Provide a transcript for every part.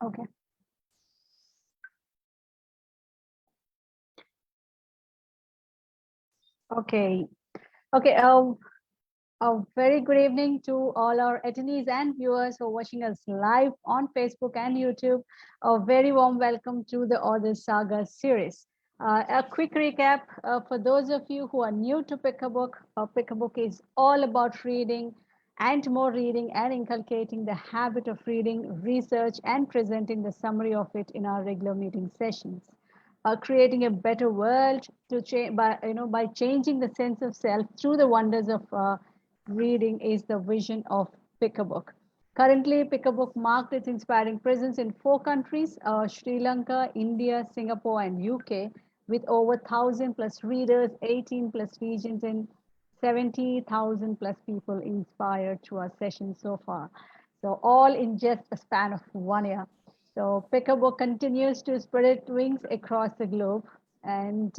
Okay. Okay. Okay. A very good evening to all our attendees and viewers who are watching us live on Facebook and YouTube. A very warm welcome to the Author Saga series. A quick recap for those of you who are new to Pick a Book. Pick a Book is all about reading and more reading and inculcating the habit of reading, research, and presenting the summary of it in our regular meeting sessions. Creating a better world to change by changing the sense of self through the wonders of reading is the vision of Pick a Book. Currently, Pick a Book marked its inspiring presence in four countries: Sri Lanka, India, Singapore, and UK, with over 1,000 plus readers, 18 plus regions, and 70,000 plus people inspired through our session so far. So, all in just a span of 1 year. So, Pick a Book continues to spread its wings across the globe. And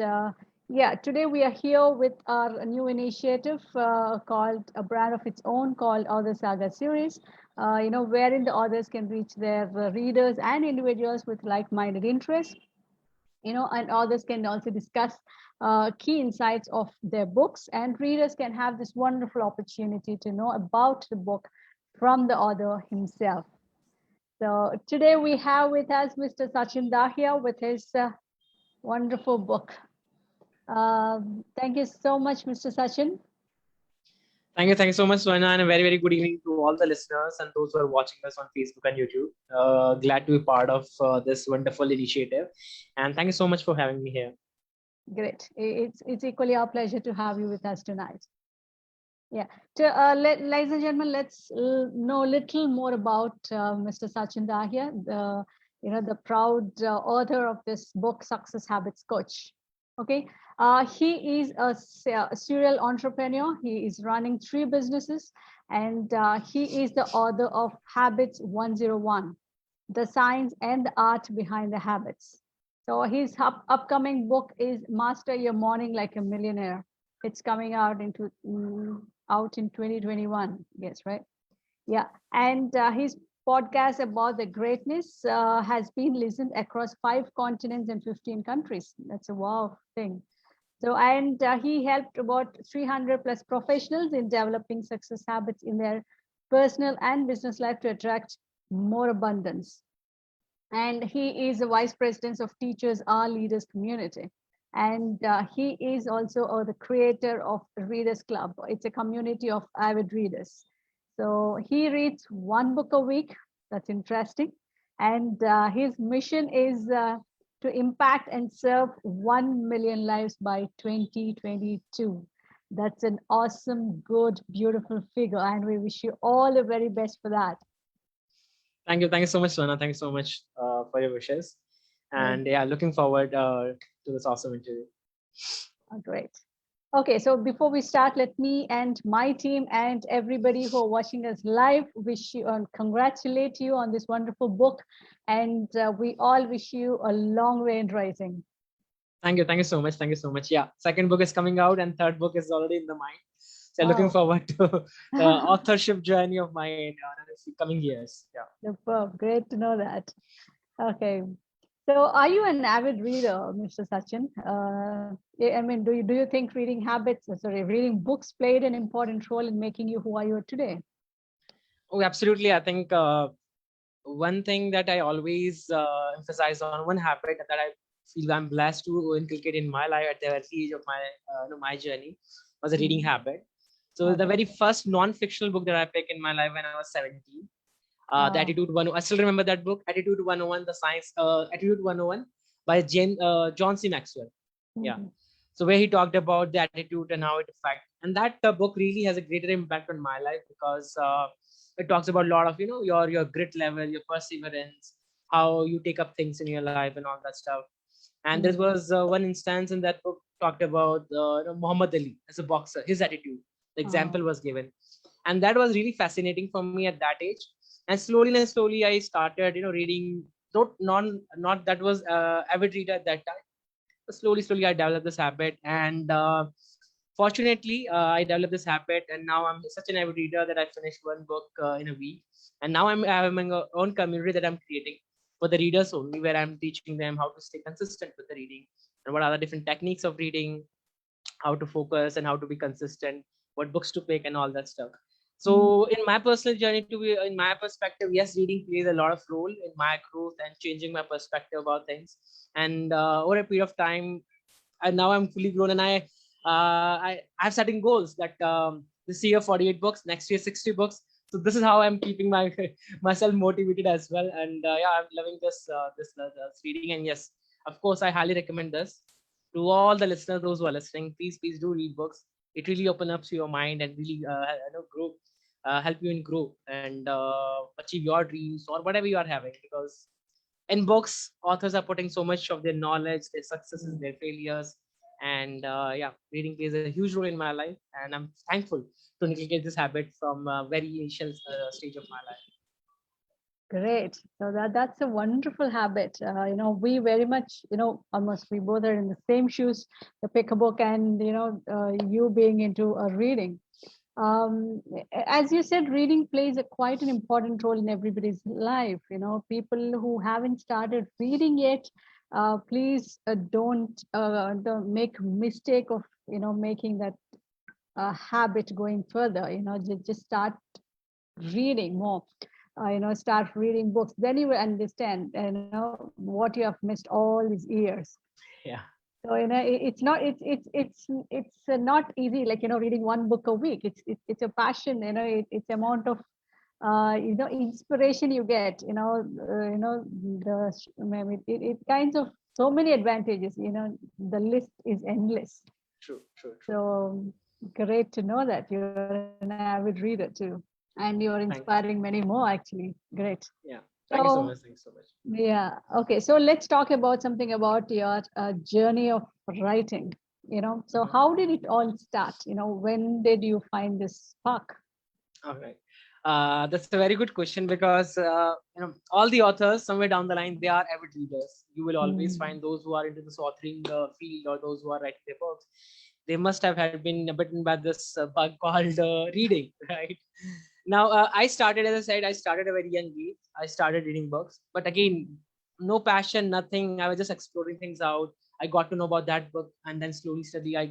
yeah, today we are here with our new initiative called a brand of its own called Author Saga series. Wherein the authors can reach their readers and individuals with like-minded interests. And authors can also discuss key insights of their books, and readers can have this wonderful opportunity to know about the book from the author himself. So today we have with us Mr. Sachin Dahiya with his wonderful book. Thank you so much, Mr. Sachin. Thank you so much, Swana, and a very, very good evening to all the listeners and those who are watching us on Facebook and YouTube. Glad to be part of this wonderful initiative, and thank you so much for having me here. Great. It's equally our pleasure to have you with us tonight. Yeah. Ladies and gentlemen, let's know a little more about Mr. Sachin Dahiya, the proud author of this book, Success Habits Coach. Okay. He is a serial entrepreneur. He is running three businesses, and he is the author of Habits 101, The Science and the Art Behind the Habits. So his upcoming book is Master Your Morning Like a Millionaire. It's coming out in 2021. Yes, right? Yeah. And his podcast about the greatness has been listened across 5 continents and 15 countries. That's a wow thing. So, and he helped about 300 plus professionals in developing success habits in their personal and business life to attract more abundance. And he is the vice president of Teachers Are Leaders Community. And he is also the creator of Readers Club. It's a community of avid readers. So he reads one book a week. That's interesting. And his mission is to impact and serve 1 million lives by 2022. That's an awesome, good, beautiful figure. And we wish you all the very best for that. Thank you so much, Swana. Thank you so much for your wishes, Right. and yeah, looking forward to this awesome interview. Great. Okay, so before we start, let me and my team and everybody who are watching us live wish you and congratulate you on this wonderful book. And we all wish you a long way in writing. Thank you so much. Thank you so much. Yeah, second book is coming out, and third book is already in the mind. So looking Oh, forward to the authorship journey of mine in the coming years. Yeah. superb. Great to know that. Okay. So are you an avid reader, Mr. Sachin? I mean, do you think reading books played an important role in making you who are you today? Oh, absolutely. I think one thing that I always emphasize on, one habit that I feel I'm blessed to inculcate in my life at the early age of my journey was a reading Mhm. habit. So the Okay. very first non-fictional book that I picked in my life when I was 17, the Oh. Attitude 101. I still remember that book, Attitude 101, the Science Attitude 101 by John C. Maxwell. Yeah. Mhm. So where he talked about the attitude and how it affects, and that book really has a greater impact on my life because it talks about a lot of your grit level, your perseverance, how you take up things in your life and all that stuff. And there Mhm. was one instance in that book talked about Muhammad Ali as a boxer, his attitude. The example Oh. was given, and that was really fascinating for me at that age. And slowly, I started reading. Not that was avid reader at that time. But slowly, I developed this habit, and fortunately, I developed this habit, and now I'm such an avid reader that I finished one book in a week, and now I'm having my own community that I'm creating. for the readers only, where I'm teaching them how to stay consistent with the reading and what are the different techniques of reading, how to focus and how to be consistent, what books to pick and all that stuff. Mm. So in my personal journey, to be in my perspective, yes, reading plays a lot of role in my growth and changing my perspective about things. And over a period of time, and now I'm fully grown, and I'm setting goals that this year 48 books, next year 60 books. So this is how I'm keeping my myself motivated as well. And yeah, I'm loving this reading. And yes, of course, I highly recommend this to all the listeners, those who are listening. Please do read books. It really opens up your mind and really grow, help you in grow and achieve your dreams or whatever you are having. Because in books, authors are putting so much of their knowledge, their successes, their failures, and yeah, reading plays a huge role in my life, and I'm thankful to inculcate this habit from a very initial stage of my life. Great. So that's a wonderful habit. We very much, almost we both are in the same shoes, the pick a book and, you being into reading. As you said, reading plays a quite an important role in everybody's life. People who haven't started reading yet, please don't make mistake of, making that habit going further. Just start reading more. Start reading books. Then you will understand, what you have missed all these years. Yeah, So it's not easy, like reading one book a week. It's a passion. It's amount of inspiration you get. Maybe it kinds of so many advantages. The list is endless. true, true, true. So great to know that you're an avid reader too, and you're inspiring Thank many more. Actually, great. Yeah, thank you So so much. Thank you so much. yeah. Okay. So let's talk about something about your journey of writing. So Mhm. how did it all start? When did you find this spark? All right. That's a very good question because all the authors somewhere down the line they are avid readers. You will always Mm. find those who are into this authoring field or those who are writing their books. They must have had been bitten by this bug called reading, right? Now I started, as I said, I started at a very young age. I started reading books, but again, no passion, nothing. I was just exploring things out. I got to know about that book, and then slowly, steadily, I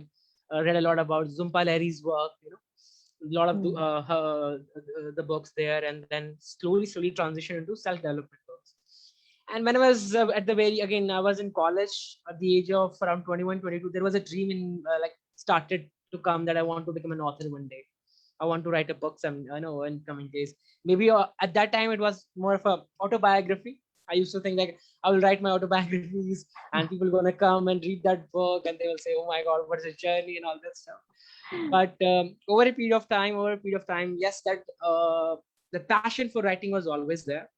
read a lot about Zumpa Lahiri's work. A lot of Mm. the books there, and then slowly transition into self-development books. And when I was at the very again, I was in college at the age of around 21, 22. There was a dream in like started to come that I want to become an author one day. I want to write a book some I know in coming days. Maybe at that time it was more of a autobiography. I used to think like I will write my autobiographies and people gonna come and read that book and they will say, "Oh my God, what's a journey?" and all that stuff. But over a period of time, yes, that the passion for writing was always there.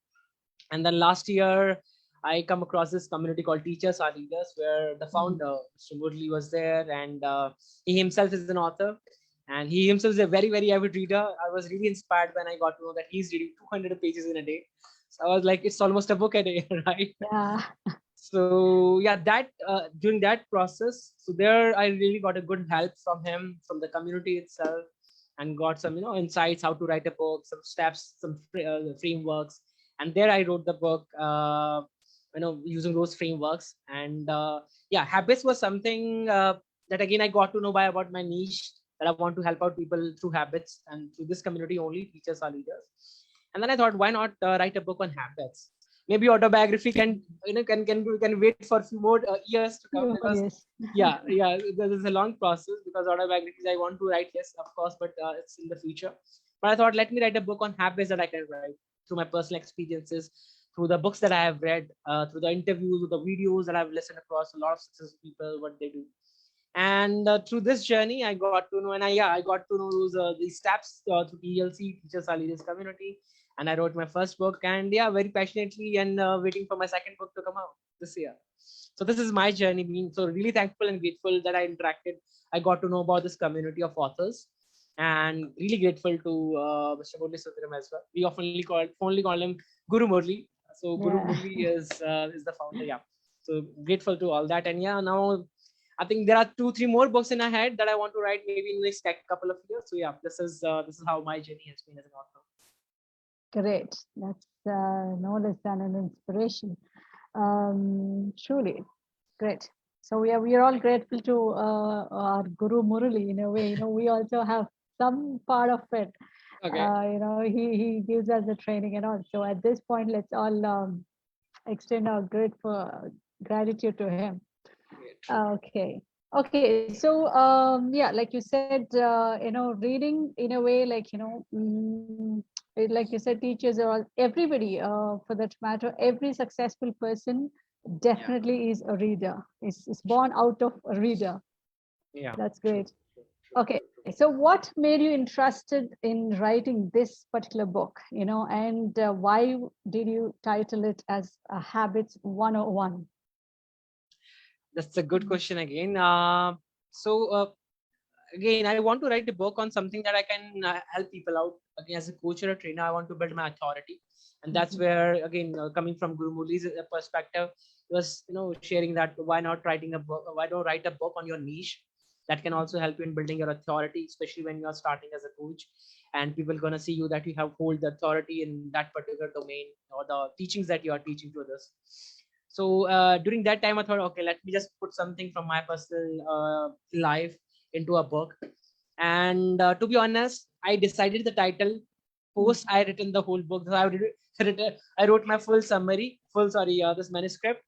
And then last year, I come across this community called Teachers Are Leaders, where the Mm. founder, Mr. Murli, was there, and he himself is an author, and he himself is a very avid reader. I was really inspired when I got to know that he's reading 200 pages in a day. So I was like, it's almost a book a day, right? Yeah. So yeah, that during that process, so there I really got a good help from him, from the community itself, and got some insights how to write a book, some steps, some frameworks. And there I wrote the book, using those frameworks. And yeah, habits was something that again I got to know by about my niche, that I want to help out people through habits and through this community only. Teachers are leaders. And then I thought, why not write a book on habits? Maybe autobiography can wait for a few more years to come, Oh, because yes. yeah, there's a long process, because autobiographies I want to write, yes, of course, but it's in the future. But I thought, let me write a book on habits that I can write through my personal experiences, through the books that I have read, through the interviews, the videos that I've listened across a lot of successful people, what they do. And through this journey, I got to know, and I got to know these steps through TLC, Teachers Are Leaders community. And I wrote my first book, and yeah, very passionately, and waiting for my second book to come out this year. So this is my journey. Being so really thankful and grateful that I interacted. I got to know about this community of authors, and really grateful to Mr. Murli Sundaram as well. We fondly call him Guru Murli. So Guru Yeah. Murli is the founder. Yeah. So grateful to all that, and yeah, now I think there are 2, 3 more books in my head that I want to write maybe in the next couple of years. So yeah, this is how my journey has been as an author. Great. That's no less than an inspiration. Truly great. So we are all grateful to our Guru Murali in a way. We also have some part of it. Okay. He gives us the training and all. So at this point, let's all extend our gratitude to him. Yeah, true. Okay. Okay. So, yeah, like you said, reading in a way, like, like you said, teachers are all, everybody, for that matter, every successful person Yeah. definitely is a reader, is born out of a reader. Yeah. That's True. great. True. True. Okay. True. True. So, what made you interested in writing this particular book, and why did you title it as Habits 101? That's a good question again. So again, I want to write a book on something that I can help people out. Again, as a coach or a trainer, I want to build my authority, and that's Mhm. where again, coming from Guru Murli's perspective, was sharing that why not writing a book? Why don't write a book on your niche? That can also help you in building your authority, especially when you are starting as a coach, and people gonna see you that you have hold the authority in that particular domain or the teachings that you are teaching to others. So during that time, I thought, okay, let me just put something from my personal life into a book. And to be honest, I decided the title post Mhm. I written the whole book. So I wrote my full summary, this manuscript,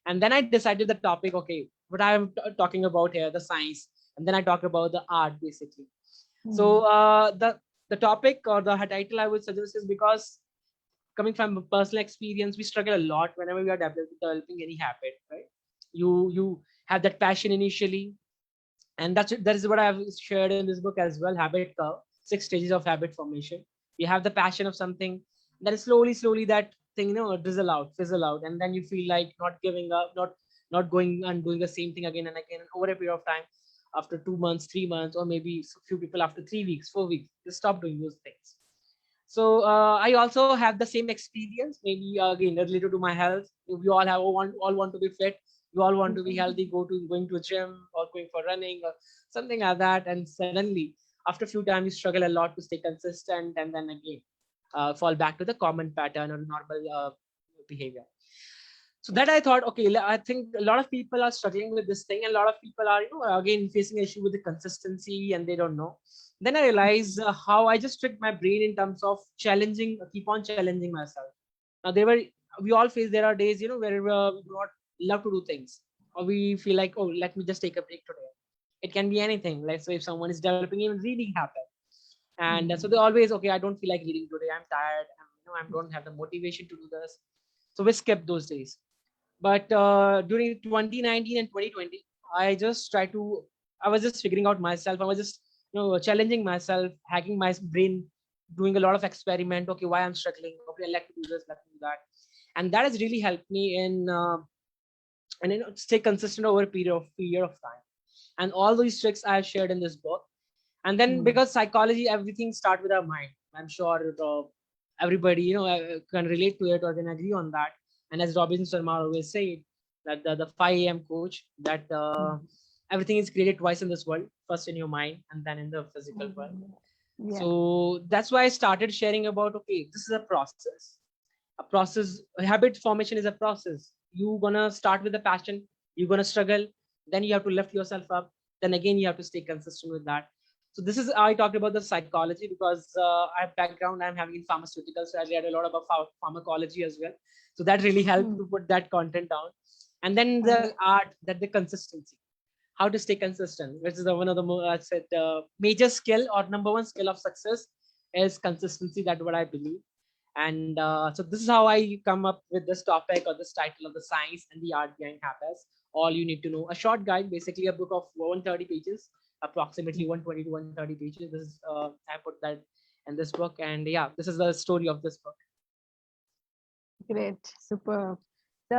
and then I decided the topic. Okay, what I'm talking about here, the science, and then I talk about the art basically. So Mhm. the topic or the title I would suggest is because coming from a personal experience, we struggle a lot whenever we are developing any habit, right? You have that passion initially, and that is what I've shared in this book as well. Habit curve, 6 stages of habit formation. You have the passion of something, then slowly that thing drizzle out, fizzle out, and then you feel like not giving up, not going and doing the same thing again and again. And over a period of time, after 2 months, 3 months, or maybe few people after 3 weeks, 4 weeks, they stop doing those things. So I also have the same experience, maybe again related to my health. We all want to be fit. We all want to be healthy, going to a gym or going for running or something like that. And suddenly, after a few times, we struggle a lot to stay consistent, and then again fall back to the common pattern or normal behavior. So that I thought, okay, I think a lot of people are struggling with this thing, and a lot of people are, again facing an issue with the consistency, and they don't know. Then I realized how I just tricked my brain in terms of keep on challenging myself. Now we all face, there are days, where we do not love to do things, or we feel like, oh, let me just take a break today. It can be anything. Like, so if someone is developing even reading habit, and so they Mhm. always, okay, I don't feel like reading today. I'm tired. I don't have the motivation to do this. So we skip those days. But during 2019 and 2020, I just tried to, I was just figuring out myself. I was just, challenging myself, hacking my brain, doing a lot of experiment. Okay, why I'm struggling? Okay, I like to do this, like to do that. And that has really helped me in, and stay consistent over a period of time. And all these tricks I have shared in this book. And then Mhm. because psychology, everything start with our mind. I'm sure everybody can relate to it or can agree on that. And as Robinson Sharma always said, that the 5 a.m. coach, that Mhm. everything is created twice in this world, first in your mind and then in the physical world. Mhm. Yeah. So that's why I started sharing about, okay, this is a process. Habit formation is a process. You gonna start with a passion, you're gonna struggle, then you have to lift yourself up, then again you have to stay consistent with that. So this is, I talked about the psychology because I have background, I'm having in pharmaceuticals, so I read a lot about pharmacology as well. So that really helped to Mhm. put that content down. And then Okay. the art, that the consistency, how to stay consistent, which is one of the more, I said, major skill or number one skill of success is consistency. That's what I believe. And so this is how I come up with this topic or this title of the science and the art behind habits. All you need to know, a short guide, basically a book of 130 pages, approximately Mhm. 120 to 130 pages. This is, I put that in this book, and yeah, this is the story of this book. Great. Super. So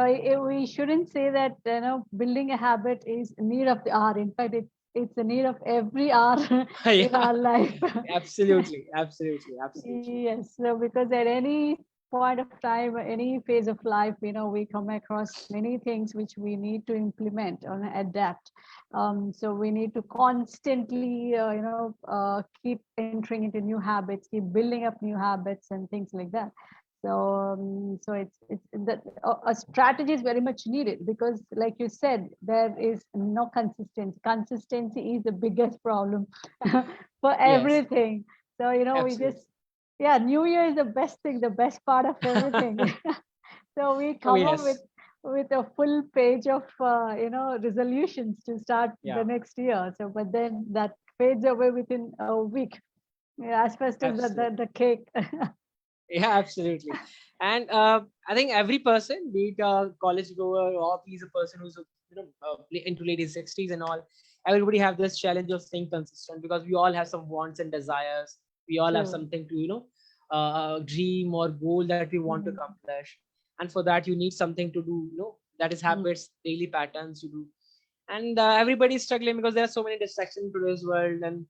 we shouldn't say that building a habit is need of the hour. In fact, it's a need of every hour in Yeah, our life. absolutely, absolutely, absolutely. Yes. So because at any point of time, any phase of life, we come across many things which we need to implement or adapt. So we need to constantly, keep entering into new habits, keep building up new habits and things like that. So it's that a strategy is very much needed, because, like you said, there is no consistency. Consistency is the biggest problem for Yes, everything. So we just, absolutely. yeah, New Year is the best thing, the best part of everything. So we Oh come up with yes, a full page of resolutions to start the yeah, next year. So, but then that fades away within a week. Yeah, as fast as absolutely. the cake. Yeah, absolutely. And I think every person, be it a college goer or he's a person who's into late his 60s and all, everybody have this challenge of staying consistent, because we all have some wants and desires. We all have True. something to dream or goal that we want to Mm, accomplish, and for that you need something to do. That is mm, habits, daily patterns you do, and everybody is struggling because there are so many distractions in today's world, and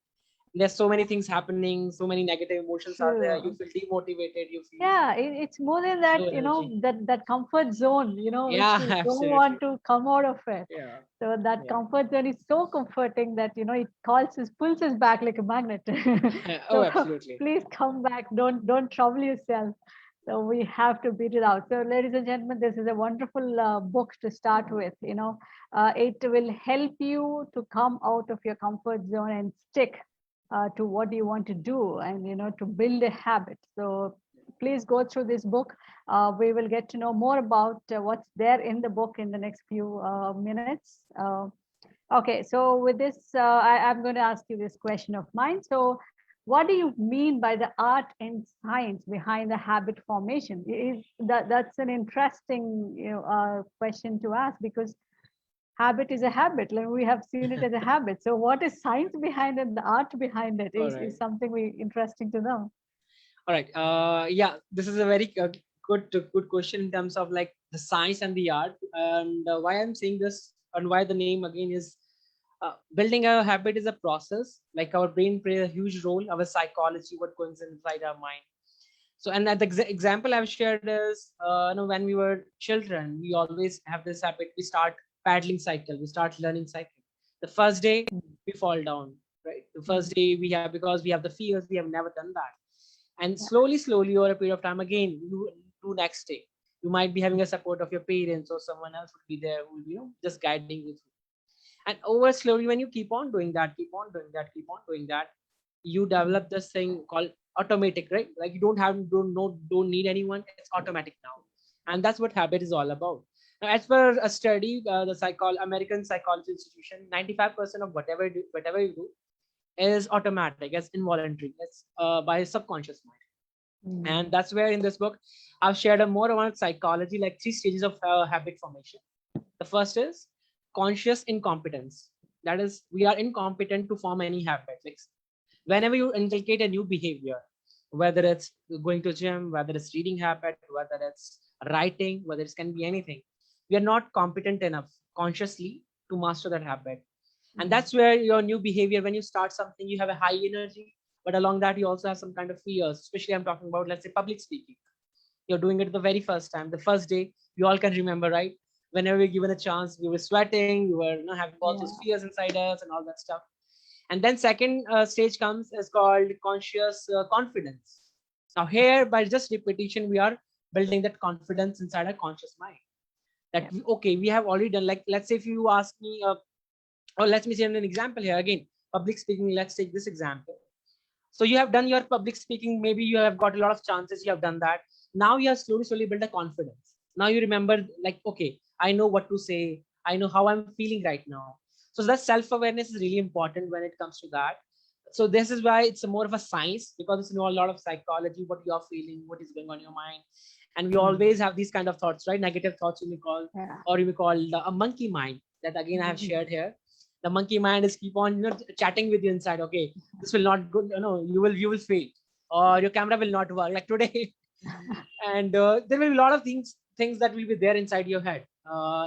there's so many things happening, so many negative emotions are there. You true. feel demotivated, you feel Yeah, it's more than that, low energy. that comfort zone, which Yeah, we don't want absolutely. to come out of it. Yeah, So that yeah. comfort zone is so comforting that, it pulls us back like a magnet. Oh, So absolutely. please come back. Don't trouble yourself. So we have to beat it out. So, ladies and gentlemen, this is a wonderful book to start with. It will help you to come out of your comfort zone and stick to what you want to do, and to build a habit. So please go through this book. We will get to know more about what's there in the book in the next few minutes. Okay, so with this, I'm going to ask you this question of mine. So, what do you mean by the art and science behind the habit formation? That's an interesting, question to ask, because habit is a habit. Like, we have seen it as a habit. So, what is science behind it? The art behind it All is right. something we interesting to know. All right. Yeah, this is a very good question in terms of like the science and the art, and why I'm saying this and why the name again is building a habit is a process. Like our brain plays a huge role. Our psychology, what goes inside our mind. So, and that the example I've shared is, when we were children, we always have this habit. We start paddling cycle. We start learning cycle. The first day we fall down, right? The Mm, first day we have, because we have the fears. We have never done that, and yeah. slowly over a period of time, again you do next day. You might be having a support of your parents, or someone else would be there who will be, just guiding you through. And over slowly, when you keep on doing that, keep on doing that, you Mm, develop this thing called automatic, right? Like you don't need anyone. It's automatic now, and that's what habit is all about. Now, as per a study, the American Psychology Institution, 95% of whatever you do is automatic, it's involuntary, it's by subconscious mind. And mm, that's where in this book I've shared a more about psychology, like three stages of habit formation. The first is conscious incompetence. That is, we are incompetent to form any habit. Like whenever you inculcate a new behavior, whether it's going to gym, whether it's reading habit, whether it's writing, whether it can be anything, we are not competent enough consciously to master that habit. And mm, that's where your new behavior, when you start something, you have a high energy, but along that you also have some kind of fears. Especially I'm talking about, let's say, public speaking. You're doing it the very first time, the first day. We all can remember, right? Whenever we're given a chance, we were sweating, we were having all those yeah. fears inside us and all that stuff. And then second stage comes, is called conscious confidence. Now here, by just repetition, we are building that confidence inside our conscious mind. That Yeah. okay, we have already done. Like, let's say if you ask me, or let me say an example here again, public speaking. Let's take this example. So you have done your public speaking, maybe you have got a lot of chances, you have done that. Now you have slowly built a confidence. Now you remember, like, okay, I know what to say, I know how I'm feeling right now. So that self-awareness is really important when it comes to that. So this is why it's a more of a science, because it's a lot of psychology, what you're feeling, what is going on in your mind. And we Mm, always have these kind of thoughts, right? Negative thoughts, you may call, yeah. or you may call a monkey mind, that again I have shared here. The monkey mind is keep on chatting with you inside. Okay, this will not go, you will fail, or your camera will not work like today. And there will be a lot of things that will be there inside your head,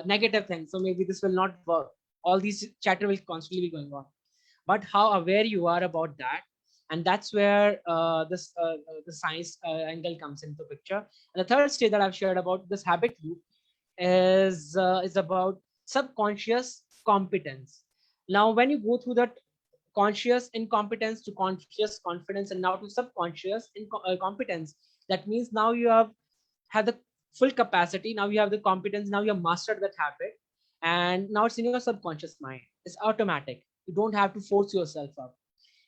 negative things. So maybe this will not work. All these chatter will constantly be going on. But how aware you are about that, and that's where the science angle comes into picture. And the third stage that I've shared about this habit loop is about subconscious competence. Now, when you go through that conscious incompetence to conscious confidence and now to subconscious competence, that means now you have had the full capacity, now you have the competence, now you have mastered that habit, and now it's in your subconscious mind. It's automatic. You don't have to force yourself up.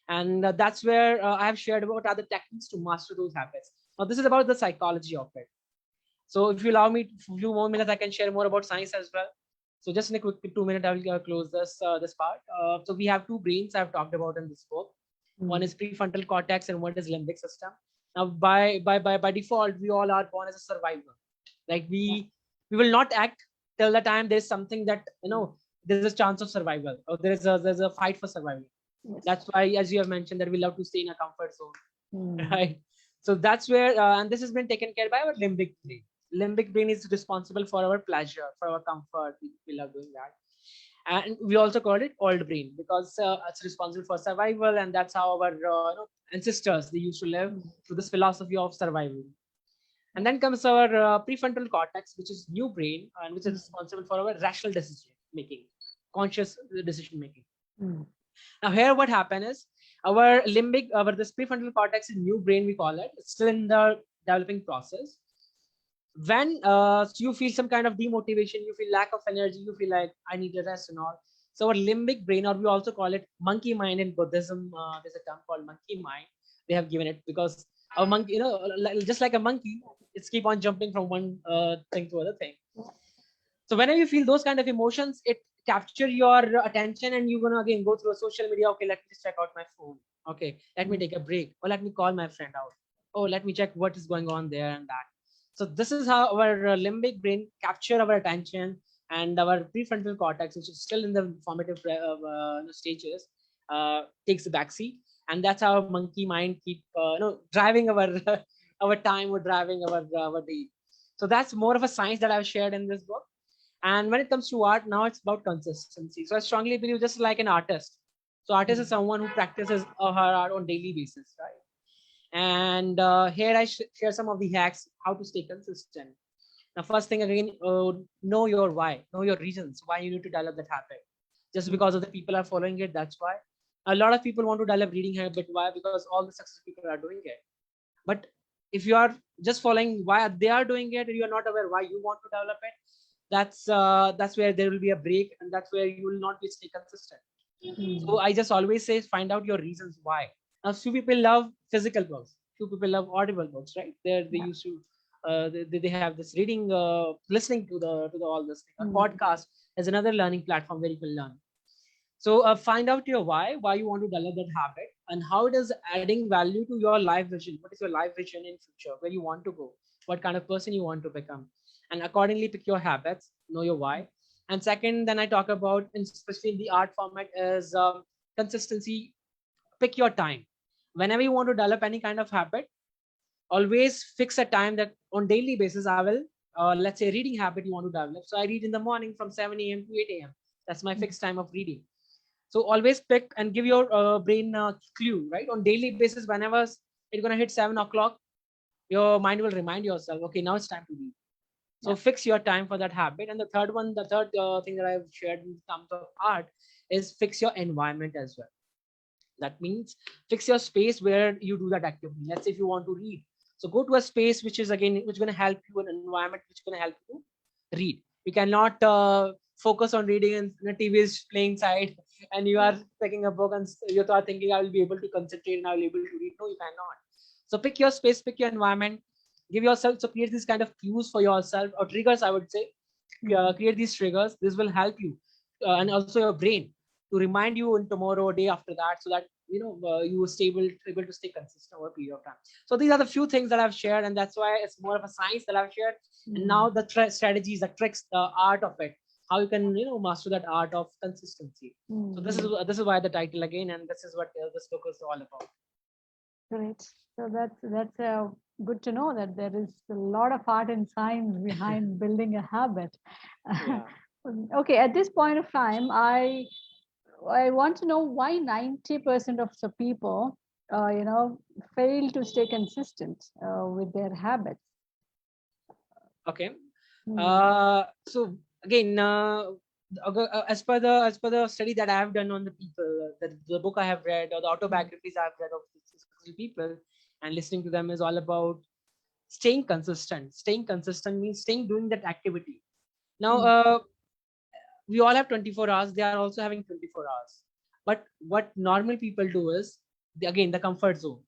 And that's where I have shared about other techniques to master those habits. Now this is about the psychology of it. So if you allow me a few more minutes, I can share more about science as well. So just in a quick 2 minutes, I will close this part. So we have two brains I've talked about in this book. One Mm. is prefrontal cortex and one is limbic system. Now by default, we all are born as a survivor. Like Yeah. we will not act till the time there's something that there's a chance of survival, or there's a fight for survival. Yes. That's why, as you have mentioned, that we love to stay in a comfort zone. Mm. Right. So that's where and this has been taken care by our limbic brain. Limbic brain is responsible for our pleasure, for our comfort. We love doing that. And we also call it old brain because it's responsible for survival, and that's how our ancestors, they used to live Mm. through this philosophy of survival. And then comes our prefrontal cortex, which is new brain and which is Mm. responsible for our rational decision making, conscious decision making. Mm. Now here what happened is our limbic, our this prefrontal cortex is new brain, we call it. It's still in the developing process. When you feel some kind of demotivation, you feel lack of energy, you feel like I need a rest and all. So our limbic brain, or we also call it monkey mind in Buddhism, there's a term called monkey mind. They have given it because a monkey, just like a monkey, it's keep on jumping from one thing to other thing. So whenever you feel those kind of emotions, it capture your attention, and you're gonna again go through a social media. Okay, let me just check out my phone. Okay, let me Mm. take a break, or let me call my friend out. Oh, let me check what is going on there and that. So this is how our limbic brain capture our attention, and our prefrontal cortex, which is still in the formative stages, takes the backseat, and that's how monkey mind keep driving our our time, or driving our day. So that's more of a science that I've shared in this book. And when it comes to art, now it's about consistency. So I strongly believe, just like an artist. So artist is Mm. someone who practices her art on daily basis, right? And here I share some of the hacks how to stay consistent. Now, first thing again, know your why, know your reasons why you need to develop that habit. Just Mm. because of the people are following it, that's why. A lot of people want to develop reading habit. Why? Because all the success people are doing it. But if you are just following why they are doing it, and you are not aware why you want to develop it, that's where there will be a break, and that's where you will not be stay consistent. So Mm. I just always say find out your reasons why. Now, few people love physical books, few people love audible books, right? They Yeah. used to they have this reading, listening to the all this thing. A Mm. podcast is another learning platform where you can learn. So find out your why you want to develop that habit, and how it is adding value to your life vision. What is your life vision in future? Where you want to go? What kind of person you want to become? And accordingly pick your habits, know your why. And second, then I talk about, especially in the art format, is consistency. Pick your time. Whenever you want to develop any kind of habit, always fix a time that on daily basis I will, let's say reading habit you want to develop. So I read in the morning from 7 a.m. to 8 a.m. That's my Mm. fixed time of reading. So always pick and give your brain a clue, right? On daily basis, whenever it's gonna hit 7 o'clock, your mind will remind yourself, okay, now it's time to read. So Yeah. fix your time for that habit. And the third one, the third thing that I've shared in terms of art is fix your environment as well. That means fix your space where you do that activity. Let's say if you want to read, so go to a space which is again which is going to help you, an environment which is going to help you to read. You cannot focus on reading and the TV is playing side and you are Yeah. picking a book and you are thinking I will be able to concentrate and I will be able to read. No, you cannot. So pick your space, pick your environment, give yourself, so create this kind of cues for yourself, or triggers I would say. Mm. Create these triggers. This will help you, and also your brain, to remind you in tomorrow or day after that, so that you will stay able to stay consistent over a period of time. So these are the few things that I've shared, and that's why it's more of a science that I've shared. And now Mm. the strategies, the tricks, the art of it, how you can master that art of consistency. So this is Mm. this is why the title again, and this is what this book is all about. Great. So that's good to know that there is a lot of art and science behind building a habit. Yeah. Okay, at this point of time, I want to know why 90% of the people you know, fail to stay consistent with their habits? Okay. Hmm. So again, as per the study that I have done on the people, the book I have read or the Hmm. autobiographies I've read of successful people, and listening to them is all about staying consistent. Staying consistent means staying doing that activity. Now, Hmm. we all have 24 hours. They are also having 24 hours. But what normal people do is, again, the comfort zone.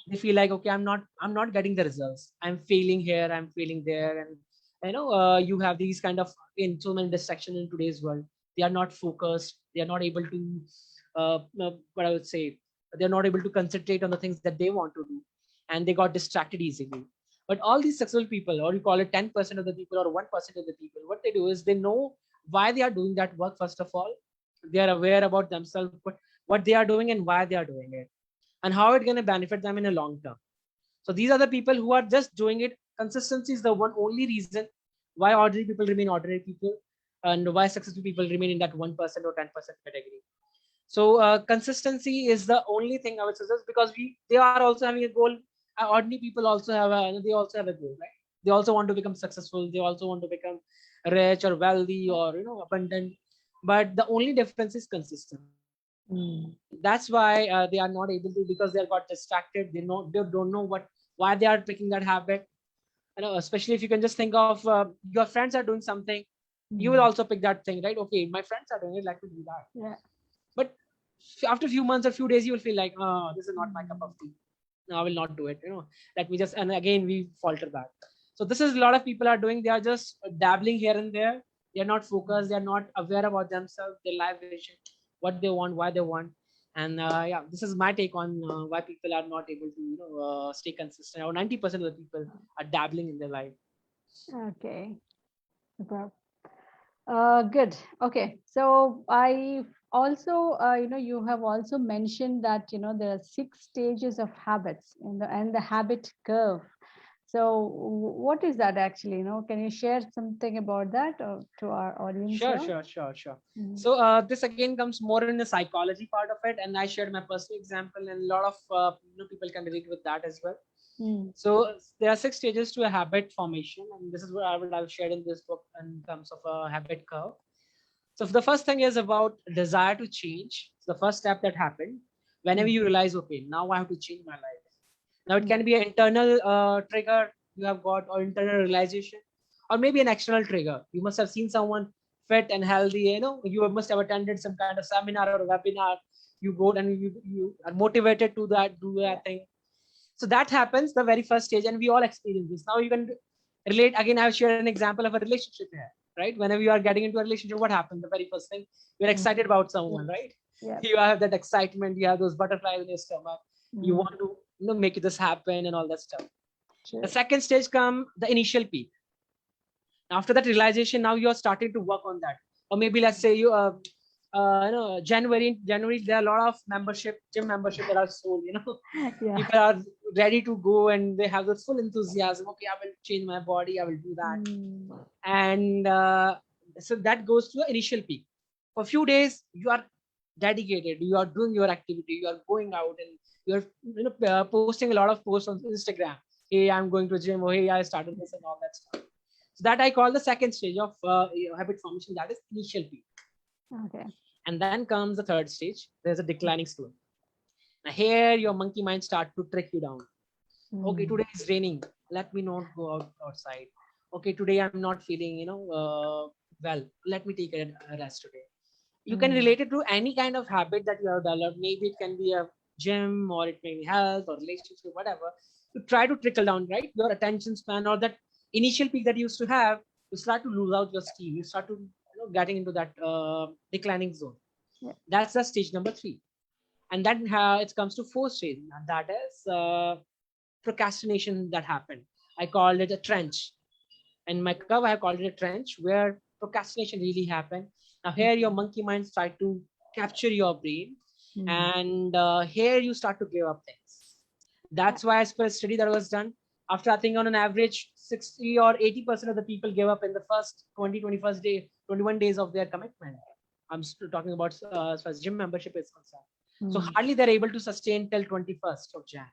They feel like, okay, I'm not getting the results. I'm failing here, I'm failing there, and you have these kind of, in so many distractions in today's world. They are not focused. They are not able to, what I would say, they're not able to concentrate on the things that they want to do, and they got distracted easily. But all these successful people, or you call it 10% of the people or 1% of the people, what they do is they know why they are doing that work. First of all, they are aware about themselves, what they are doing and why they are doing it, and how it's going to benefit them in a long term. So these are the people who are just doing it. Consistency is the one only reason why ordinary people remain ordinary people, and why successful people remain in that 1% or 10% category. So consistency is the only thing I would suggest, because they are also having a goal. Ordinary people also have a goal, right? They also want to become successful. They also want to become rich or wealthy or abundant. But the only difference is consistency. Hmm. That's why they are not able to, because they got distracted. They don't know why they are picking that habit. Especially if you can just think of, your friends are doing something, you will Hmm. also pick that thing, right? Okay, my friends are doing it, let me do that. Yeah. But after a few months or few days, you will feel like, oh, this is not my cup of Hmm. tea. No, I will not do it. Let me just, and again we falter back. So this is a lot of people are doing. They are just dabbling here and there. They are not focused. They are not aware about themselves, their life vision, what they want, why they want. And yeah, this is my take on why people are not able to stay consistent. Or 90% of the people are dabbling in their life. Okay. Superb. Good. Okay. So I also, you have also mentioned that, there are 6 stages of habits in the habit curve. So what is that actually? Can you share something about that to our audience Sure, here? sure, sure, sure. Mm. So this again comes more in the psychology part of it, and I shared my personal example, and a lot of people can relate with that as well. Mm. So there are 6 stages to a habit formation, and this is what I've shared in this book in terms of a habit curve. So the first thing is about desire to change. It's the first step that happened. Whenever Mm. you realize, okay, now I have to change my life. Now it Mm. can be an internal trigger you have got, or internal realization, or maybe an external trigger. You must have seen someone fit and healthy. You must have attended some kind of seminar or webinar. You go and you are motivated to do Yeah. that thing. So that happens the very first stage, and we all experience this. Now you can relate again. I've shared an example of a relationship here, right? Whenever you are getting into a relationship, what happens? The very first thing, you're Mm. excited about someone, Yes. right? Yeah. You have that excitement, you have those butterflies in your stomach, you Mm. want to make this happen and all that stuff. The True. second stage come the initial peak. After that realization, now you're starting to work on that. Or maybe let's say January there are a lot of gym membership that are sold. Yeah. People are ready to go, and they have this full enthusiasm. Okay, I will change my body, I will do that. Mm. And so that goes to the initial peak. For a few days you are dedicated, you are doing your activity, you are going out, and you're posting a lot of posts on Instagram. Hey, I'm going to gym, or hey, I started this and all that stuff. So that I call the second stage of habit formation, that is initial peak. Okay. And then comes the third stage. There's a declining slope. Now here your monkey mind start to trick you down. Okay, Mm. today is raining, let me not go outside. Okay, today I'm not feeling well, let me take a rest today. You can Mm. relate it to any kind of habit that you have developed. Maybe it can be a gym, or it may be health or relationship, whatever. You try to trickle down, right? Your attention span, or that initial peak that you used to have, you start to lose out your steam. You start to getting into that declining zone. Yeah. That's the stage number 3. And then it comes to fourth stage, and that is procrastination that happened. I called it a trench. In my curve, I have called it a trench where procrastination really happened. Now here your Mm. monkey minds try to capture your brain, Mm. and here you start to give up things. Yeah. That's why, as per a study that was done, after I think on an average 60 or 80% of the people give up in the first 21 days of their commitment. I'm still talking about as far as gym membership is concerned. So Mm. hardly they're able to sustain till 21st of Jan.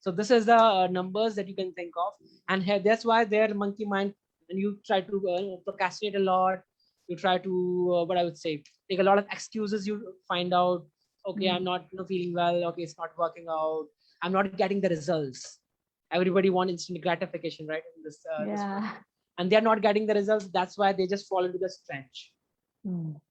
So this is the numbers that you can think of, and here that's why their monkey mind. And you try to procrastinate a lot. You try to what I would say, take a lot of excuses. You find out, okay, I'm Mm. not feeling well. Okay, it's not working out. I'm not getting the results. Everybody wants instant gratification, right? In this world, Yeah. and they're not getting the results. That's why they just fall into the trench. Mm.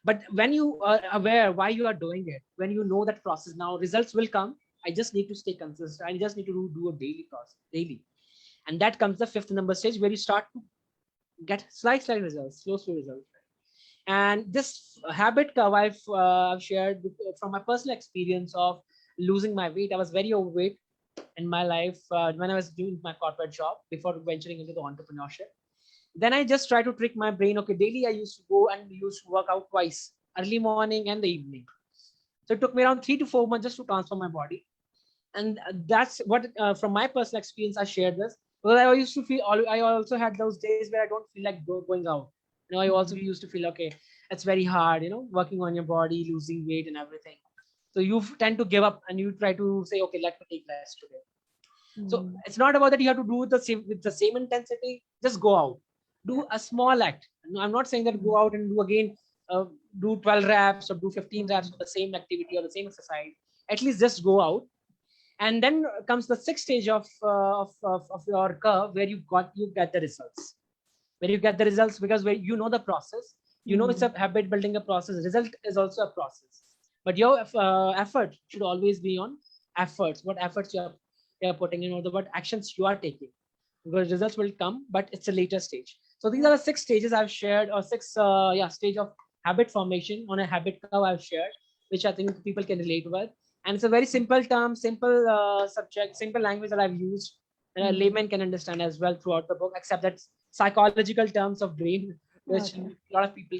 But when you are aware why you are doing it, when you know that process, now results will come. I just need to stay consistent. I just need to do a daily process daily. And that comes the fifth number stage, where you start to get slight results, slow results. And this habit curve I've shared from my personal experience of losing my weight. I was very overweight in my life when I was doing my corporate job before venturing into the entrepreneurship. Then I just try to trick my brain. Okay, daily I used to go and used to work out twice, early morning and the evening. So it took me around 3 to 4 months just to transform my body. And that's what, from my personal experience, I shared this. Because I used to feel, I also had those days where I don't feel like going out. I also Mm. used to feel, okay, it's very hard, working on your body, losing weight and everything. So you tend to give up and you try to say, okay, let me take rest today. So Mm. it's not about that you have to do with the same intensity. Just go out, Yeah. do a small act. No, I'm not saying that Mm. go out and do again, do 12 reps or do 15 reps Mm. of the same activity or the same exercise. At least just go out. And then comes the sixth stage of your curve, where you get the results. Where you get the results, because where you know the process, it's a Mm. habit building a process. Result is also a process, but your effort should always be on efforts. What efforts you're putting in, or what actions you are taking, because results will come, but it's a later stage. So these Yeah. are the six stages I've shared, or six stage of habit formation on a habit curve I've shared, which I think people can relate with. And it's a very simple term, simple subject, simple language that I've used, and a Mm. layman can understand as well throughout the book, except that psychological terms of brain, which a Okay. lot of people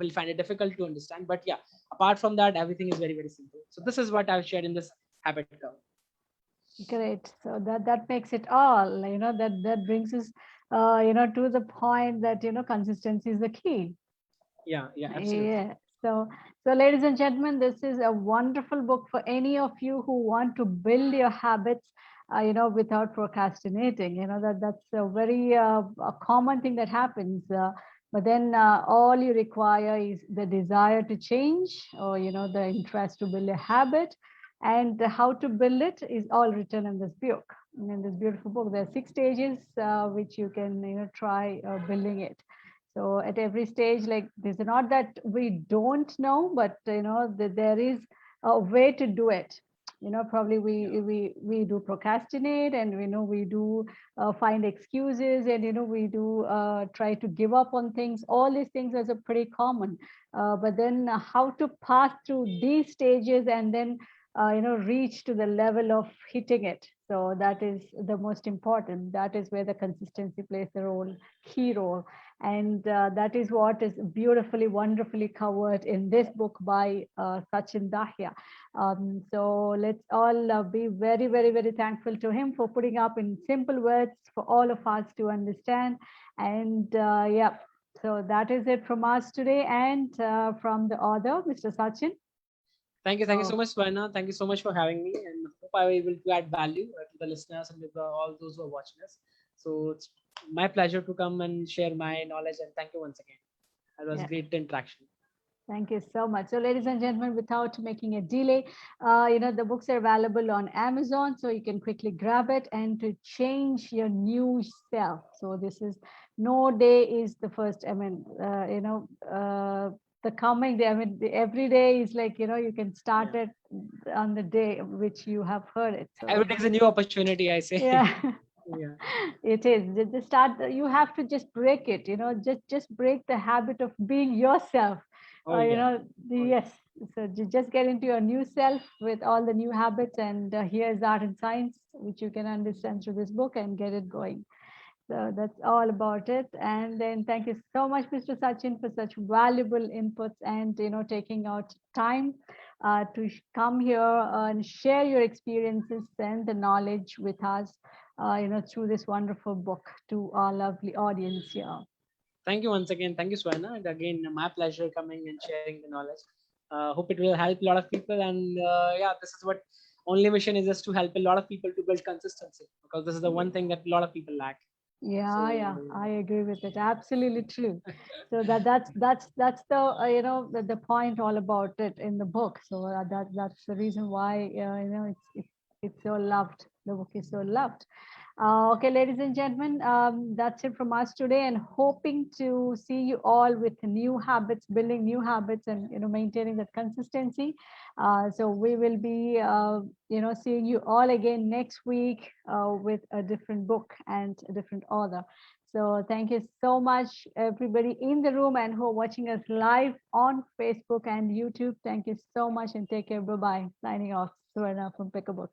will find it difficult to understand. But yeah, apart from that, everything is very very simple. So this is what I've shared in this habit curve. Great. So that makes it all. That brings us, to the point that consistency is the key. Yeah, absolutely. Yeah. So, ladies and gentlemen, this is a wonderful book for any of you who want to build your habits, without procrastinating. That's a very a common thing that happens. But then all you require is the desire to change, or the interest to build a habit, and how to build it is all written in this book. In this beautiful book, there are 6 stages which you can try building it. So at every stage, like, this is not that we don't know, but that there is a way to do it. Probably Yeah. we do procrastinate, and we do find excuses, and we do try to give up on things. All these things are pretty common. But then how to pass through these stages, and then reach to the level of hitting it. So that is the most important. That is where the consistency plays the key role. And that is what is beautifully, wonderfully covered in this book by Sachin Dahiya. So let's all be very, very, very thankful to him for putting up in simple words for all of us to understand. And yeah, so that is it from us today, and from the author, Mr. Sachin. Thank you so So much, Swarna. Thank you so much for having me, and hope I will able to add value to the listeners and to all those who are watching us. So it's my pleasure to come and share my knowledge, and thank you once again. It was yeah. great interaction. Thank you so much. So, ladies and gentlemen, without making a delay, the books are available on Amazon, so you can quickly grab it and to change your new self. So, this is no day is the first. I mean, the coming day. I mean, every day is like you can start Yeah, it on the day which you have heard it. every So, day is a new opportunity, I say. yeah. Yeah. It is the start. You have to just break it, just break the habit of being yourself. Oh yeah. Oh yeah. Yes. So just get into your new self with all the new habits, and here's art and science which you can understand through this book and get it going. So that's all about it. And then thank you so much, Mr. Sachin, for such valuable inputs, and taking out time to come here and share your experiences and the knowledge with us, through this wonderful book to our lovely audience here. Thank you once again. Thank you, Swarna. And again, my pleasure coming and sharing the knowledge. Hope it will help a lot of people. And yeah, this is what only mission is, just to help a lot of people to build consistency, because this is the one thing that a lot of people lack. Yeah, So yeah, I agree with it. Absolutely true. So that's the the point all about it in the book. So that's the reason why it's so loved. The book is so loved. Okay, ladies and gentlemen, that's it from us today, and hoping to see you all with new habits, building new habits, and maintaining that consistency. So we will be seeing you all again next week with a different book and a different author. So thank you so much, everybody in the room and who are watching us live on Facebook and YouTube. Thank you so much, and take care. Bye bye. Signing off, Suvarna from Pick a Book.